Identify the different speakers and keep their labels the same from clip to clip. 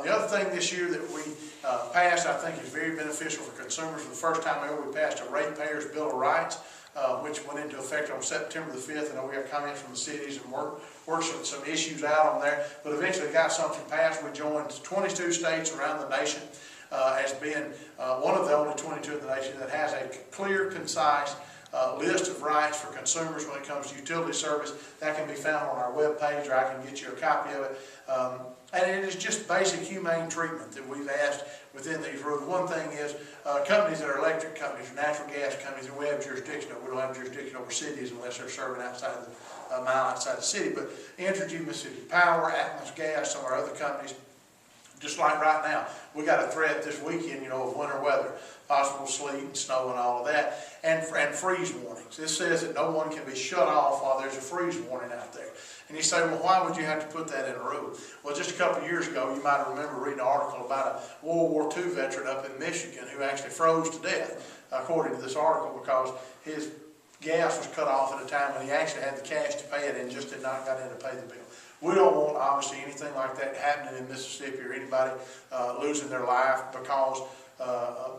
Speaker 1: The other thing this year that we passed, I think is very beneficial for consumers. For the first time ever, we passed a RatePayer's Bill of Rights, which went into effect on September the 5th. I know we have comments from the cities and worked some issues out on there, but eventually got something passed. We joined 22 states around the nation as being one of the only 22 in the nation that has a clear, concise list of rights for consumers when it comes to utility service. That can be found on our webpage, or I can get you a copy of it. And it is just basic humane treatment that we've asked within these rules. One thing is companies that are electric companies or natural gas companies that we have jurisdiction over. We don't have jurisdiction over cities unless they're serving outside the mile outside the city. But Entergy, Mississippi Power, Atmos Gas, some of our other companies, just like right now, we got a threat this weekend, of winter weather, possible sleet and snow and all of that, and freeze warnings. This says that no one can be shut off while there's a freeze warning out there. And you say, well, why would you have to put that in a rule? Well, just a couple of years ago, you might remember reading an article about a World War II veteran up in Michigan who actually froze to death, according to this article, because his gas was cut off at a time when he actually had the cash to pay it and just did not get in to pay the bill. We don't want, obviously, anything like that happening in Mississippi, or anybody losing their life because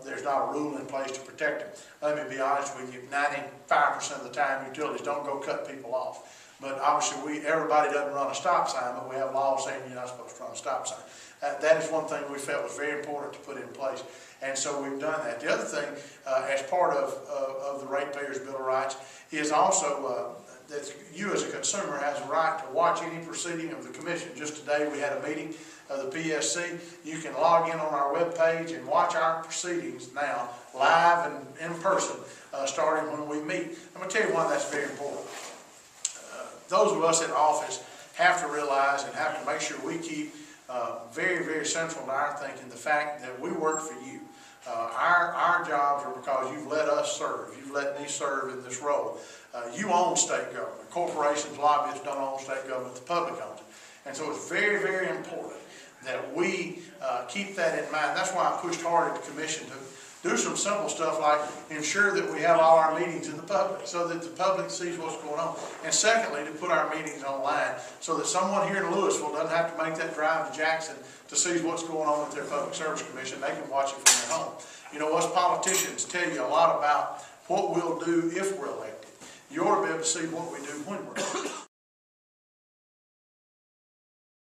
Speaker 1: there's not a rule in place to protect them. Let me be honest with you, 95% of the time utilities don't go cut people off. But obviously everybody doesn't run a stop sign, but we have laws saying you're not supposed to run a stop sign. That is one thing we felt was very important to put in place. And so we've done that. The other thing, as part of the RatePayer's Bill of Rights, is also that you as a consumer has a right to watch any proceeding of the Commission. Just today we had a meeting of the PSC. You can log in on our webpage and watch our proceedings now, live and in person, starting when we meet. I'm going to tell you why that's very important. Those of us in office have to realize and have to make sure we keep very, very central to our thinking the fact that we work for you. Our jobs are because you've let us serve. You've let me serve in this role. You own state government. Corporations, lobbyists don't own state government. The public owns it. And so it's very, very important that we keep that in mind. That's why I pushed hard at the Commission to do some simple stuff like ensure that we have all our meetings in the public so that the public sees what's going on. And secondly, to put our meetings online so that someone here in Louisville doesn't have to make that drive to Jackson to see what's going on with their Public Service Commission. They can watch it from their home. Us politicians tell you a lot about what we'll do if we're elected. You ought to be able to see what we do when we're elected.